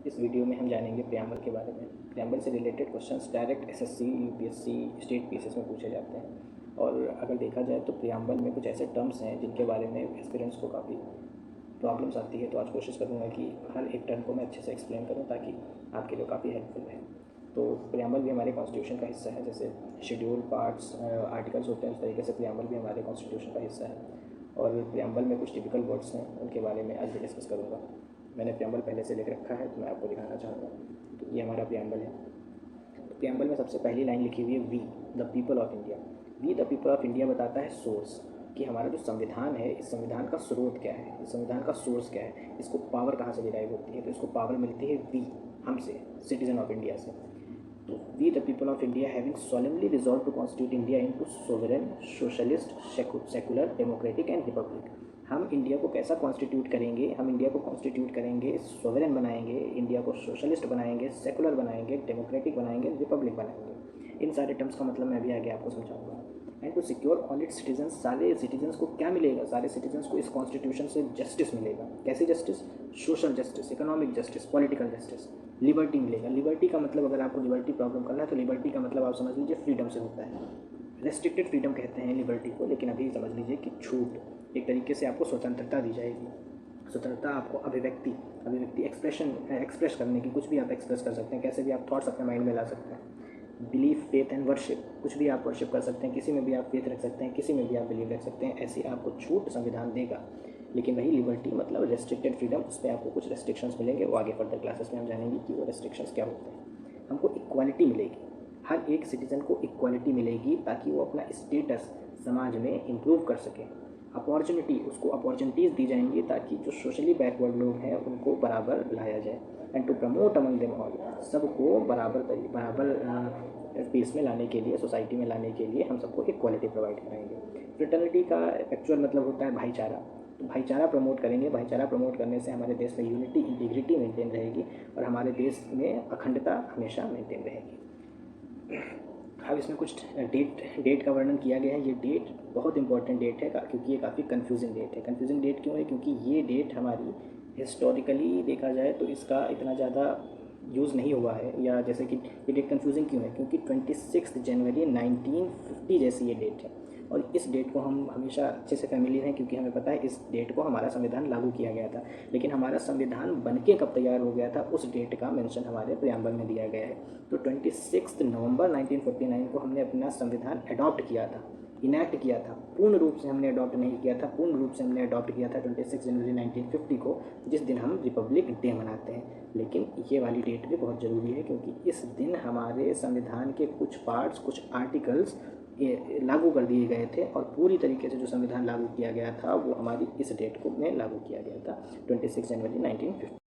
इस वीडियो में हम जानेंगे प्रियम्बल के बारे में। प्रियम्बल से related questions direct SSC, UPSC, state PCS में पूछे जाते हैं। और अगर देखा जाए तो प्रियम्बल में कुछ ऐसे टर्म्स हैं जिनके बारे में एस्पिरेंट्स को काफ़ी प्रॉब्लम्स आती है। तो आज कोशिश करूँगा कि हर एक टर्म को मैं अच्छे से एक्सप्लेन करूँ ताकि आपके लिए काफ़ी हेल्पफुल रहे। तो प्रियम्बल भी हमारे कॉन्स्टिट्यूशन का हिस्सा है। जैसे शेड्यूल, पार्ट्स, आर्टिकल्स होते हैं, उस तरीके से प्रियम्बल भी हमारे कॉन्स्टिट्यूशन का हिस्सा है। और प्रियम्बल में कुछ टिपिकल वर्ड्स हैं, उनके बारे में आज मैं डिस्कस करूँगा। मैंने प्रियम्बल पहले से लिख रखा है तो मैं आपको दिखाना चाहूँगा। तो ये हमारा प्रियम्बल है। तो प्रियम्बल में सबसे पहली लाइन लिखी हुई है we the people of India. We the people of India बताता है सोर्स, कि हमारा जो संविधान है, इस संविधान का स्रोत क्या है, इस संविधान का सोर्स क्या है, इसको पावर कहाँ से डिराइव होती है। तो इसको पावर मिलती है वी, हमसे, सिटीजन ऑफ इंडिया से। तो we the people of India having solemnly resolve to constitute India into sovereign, socialist, secular, democratic and republic. हम इंडिया को कैसा कॉन्स्टिट्यूट करेंगे, हम इंडिया को कॉन्स्टिट्यूट करेंगे, सोवरेन बनाएंगे, इंडिया को सोशलिस्ट बनाएंगे, सेकुलर बनाएंगे, डेमोक्रेटिक बनाएंगे, रिपब्लिक बनाएंगे। इन सारे टर्म्स का मतलब मैं भी आगे आपको समझाऊंगा। And to secure all its citizen, सारे सिटीजन्स को क्या मिलेगा, सारे सिटीजन्स को इस कॉन्स्टिट्यूशन से जस्टिस मिलेगा। कैसी justice? Social justice, economic justice, political justice, liberty मिलेगा। लिबर्टी का मतलब, अगर आपको लिबर्टी प्रॉब्लम करना है तो लिबर्टी का मतलब आप समझ लीजिए फ्रीडम से होता है। रेस्ट्रिक्टेड फ्रीडम कहते हैं लिबर्टी को, लेकिन अभी समझ लीजिए कि छूट, एक तरीके से आपको स्वतंत्रता दी जाएगी। स्वतंत्रता आपको अभिव्यक्ति एक्सप्रेस करने की, कुछ भी आप एक्सप्रेस कर सकते हैं, कैसे भी आप थॉट्स अपने माइंड में ला सकते हैं। बिलीफ, फेथ एंड वर्शिप, कुछ भी आप वर्शिप कर सकते हैं, किसी में भी आप फेथ रख सकते हैं, किसी में भी आप बिलीव रख सकते हैं। ऐसी आपको छूट संविधान देगा। लेकिन वही लिबर्टी मतलब रेस्ट्रिक्टेड फ्रीडम, उस पर आपको कुछ रेस्ट्रिक्शंस मिलेंगे। वो आगे फर्दर क्लासेस में हम जानेंगे कि वो रेस्ट्रिक्शंस क्या होते हैं। हमको इक्वालिटी मिलेगी, हर एक सिटीज़न को इक्वालिटी मिलेगी ताकि वो अपना स्टेटस समाज में इम्प्रूव कर सके। अपॉर्चुनिटी, उसको अपॉर्चुनिटीज़ दी जाएंगी ताकि जो सोशली बैकवर्ड लोग हैं उनको बराबर लाया जाए। And to promote among them all, सबको बराबर पीस में लाने के लिए, सोसाइटी में लाने के लिए हम सबको इक्वालिटी प्रोवाइड कराएंगे। फ्रेटर्निटी का एक्चुअल मतलब होता है भाईचारा। तो भाईचारा प्रमोट करेंगे। भाईचारा प्रमोट करने से हमारे देश में यूनिटी, इंटीग्रिटी मेंटेन रहेगी और हमारे देश में अखंडता हमेशा मेंटेन रहेगी। अब इसमें कुछ डेट का वर्णन किया गया है। ये डेट बहुत इंपॉर्टेंट डेट है क्योंकि ये काफ़ी कन्फ्यूजिंग डेट है। कन्फ्यूजिंग डेट क्यों है? क्योंकि ये डेट हमारी हिस्टोरिकली देखा जाए तो इसका इतना ज़्यादा यूज़ नहीं हुआ है। या जैसे कि ये डेट कन्फ्यूजिंग क्यों है? क्योंकि 26 जनवरी 1950 जैसी ये डेट है और इस डेट को हम हमेशा अच्छे से फैमिलियर हैं क्योंकि हमें पता है इस डेट को हमारा संविधान लागू किया गया था। लेकिन हमारा संविधान बनके कब तैयार हो गया था, उस डेट का मेंशन हमारे प्रियम्बल में दिया गया है। तो 26 नवंबर 1949 को हमने अपना संविधान अडॉप्ट किया था, इनैक्ट किया था। पूर्ण रूप से हमने अडॉप्ट नहीं किया था, पूर्ण रूप से हमने अडॉप्ट किया था 26 जनवरी 1950 को, जिस दिन हम रिपब्लिक डे मनाते हैं। लेकिन ये वाली डेट भी बहुत ज़रूरी है क्योंकि इस दिन हमारे संविधान के कुछ पार्ट्स, कुछ आर्टिकल्स लागू कर दिए गए थे और पूरी तरीके से जो संविधान लागू किया गया था वो हमारी इस डेट को में लागू किया गया था, 26 जनवरी 1950।